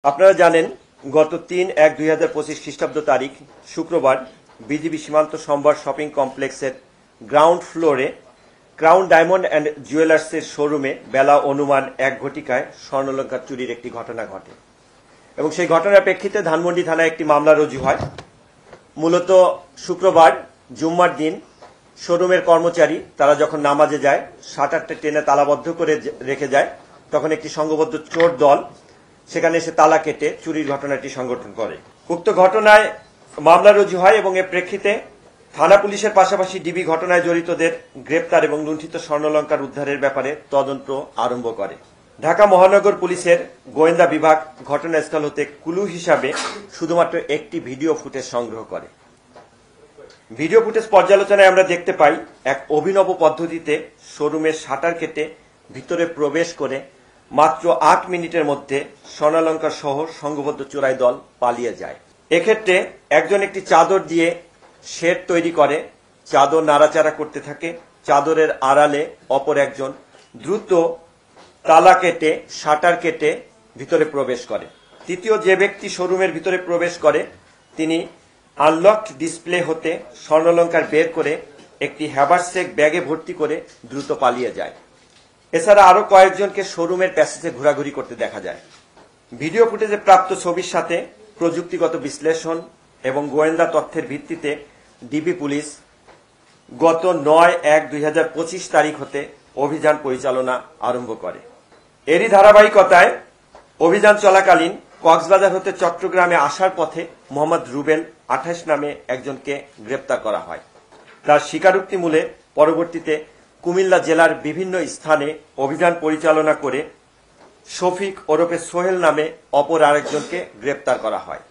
আপনারা জানেন গত ৩-১-২০২৫ খ্রিস্টাব্দ তারিখ শুক্রবার বিজিবি সীমান্ত সম্ভার শপিং কমপ্লেক্সের গ্রাউন্ড ফ্লোরে ক্রাউন ডায়মন্ড অ্যান্ড জুয়েলার্সের শোরুমে বেলা অনুমান ১ ঘটিকায় স্বর্ণালংকার চুরির একটি ঘটনা ঘটে এবং সেই ঘটনার প্রেক্ষিতে ধানমন্ডি থানায় একটি মামলা রুজু হয়। মূলত শুক্রবার জুম্মার দিন শোরুমের কর্মচারী তারা যখন নামাজে যায় শাটারটা টেনে তালাবদ্ধ করে রেখে যায়, তখন একটি সংঘবদ্ধ চোর দল সেখানে এসে তালা কেটে চুরির ঘটনাটি সংঘটন করে। উক্ত ঘটনায় মামলা রুজু হয় এবং এর প্রেক্ষিতে থানা পুলিশের পাশাপাশি ডিবি ঘটনায় জড়িতদের গ্রেপ্তার এবং লুণ্ঠিত স্বর্ণালংকার উদ্ধারের ব্যাপারে তদন্ত আরম্ভ করে। ঢাকা মহানগর পুলিশের গোয়েন্দা বিভাগ ঘটনাস্থল হতে ক্লু হিসাবে শুধুমাত্র একটি ভিডিও ফুটেজ সংগ্রহ করে। ভিডিও ফুটেজ পর্যালোচনায় আমরা দেখতে পাই এক অভিনব পদ্ধতিতে শোরুমের শাটার কেটে ভিতরে প্রবেশ করে মাত্র ৮ মিনিটের মধ্যে স্বর্ণালংকার সহ সংঘবদ্ধ চোরাই দল পালিয়ে যায়। এক্ষেত্রে একজন একটি চাদর দিয়ে শেড তৈরি করে, চাদর নাড়াচাড়া করতে থাকে। চাদরের আড়ালে অপর একজন দ্রুত তালা কেটে শাটার কেটে ভিতরে প্রবেশ করে। তৃতীয় যে ব্যক্তি শোরুমের ভিতরে প্রবেশ করে তিনি আনলকড ডিসপ্লে হতে স্বর্ণালংকার বের করে একটি হ্যাভারসেক ব্যাগে ভর্তি করে দ্রুত পালিয়ে যায়। এছাড়া আরো কয়েকজনকে শোরুমের প্যাসেজে ঘোরাঘুরি করতে দেখা যায়। ভিডিও ফুটেজে প্রাপ্ত ছবির সাথে প্রযুক্তিগত বিশ্লেষণ এবং গোয়েন্দা তথ্যের ভিত্তিতে ডিবি পুলিশ গত ৯-১-২০২৫ তারিখ হতে অভিযান পরিচালনা আরম্ভ করে। এরই ধারাবাহিকতায় অভিযান চলাকালীন কক্সবাজার হতে চট্টগ্রামে আসার পথে মোহাম্মদ রুবেল ২৮ নামে একজনকে গ্রেপ্তার করা হয়। তার স্বীকারোক্তি মূলে পরবর্তীতে কুমিল্লা জেলার বিভিন্ন স্থানে অভিযান পরিচালনা করে শফিক ওরফে সোহেল নামে অপর আরেকজনকে গ্রেপ্তার করা হয়।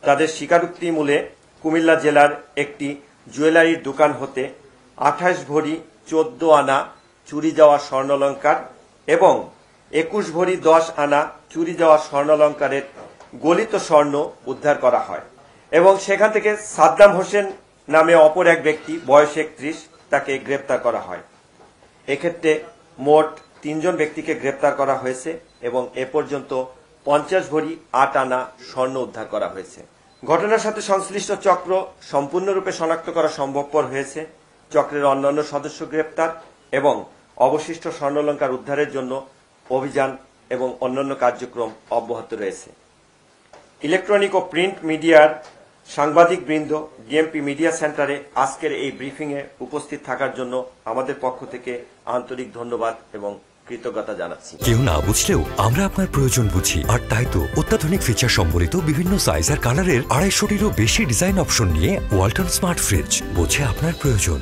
তাদের স্বীকারোক্তি মূলে কুমিল্লা জেলার একটি জুয়েলারির দোকান হতে ২৮ ভরি ১৪ আনা চুরি যাওয়া স্বর্ণালংকার এবং ২১ ভরি ১০ আনা চুরি যাওয়া স্বর্ণালংকারের গলিত স্বর্ণ উদ্ধার করা হয় এবং সেখান থেকে সাদ্দাম হোসেন নামে অপর এক ব্যক্তি বয়স ৩১ তাকে গ্রেপ্তার করা হয়। এক্ষেত্রে মোট ৩ জন ব্যক্তিকে গ্রেপ্তার করা হয়েছে এবং এ পর্যন্ত ৫০ ভরি ৮ আনা স্বর্ণ উদ্ধার করা হয়েছে। ঘটনার সাথে সংশ্লিষ্ট চক্র সম্পূর্ণরূপে শনাক্ত করা সম্ভবপর হয়েছে। চক্রের অন্যান্য সদস্য গ্রেপ্তার এবং অবশিষ্ট স্বর্ণালংকার উদ্ধারের জন্য অভিযান এবং অন্যান্য কার্যক্রম অব্যাহত রয়েছে। ইলেকট্রনিক ও প্রিন্ট মিডিয়ার সাংবাদিক বৃন্দ ডিএমপি মিডিয়া সেন্টারে আজকের এই ব্রিফিংয়ে উপস্থিত থাকার জন্য আমাদের পক্ষ থেকে আন্তরিক ধন্যবাদ এবং কৃতজ্ঞতা জানাচ্ছি। কেউ না বুঝলেও আমরা আপনার প্রয়োজন বুঝি, আর তাই তো অত্যাধুনিক ফিচার সম্বলিত বিভিন্ন সাইজ আর কালারের ২৫০টিরও বেশি ডিজাইন অপশন নিয়ে ওয়ালটন স্মার্ট ফ্রিজ বোঝে আপনার প্রয়োজন।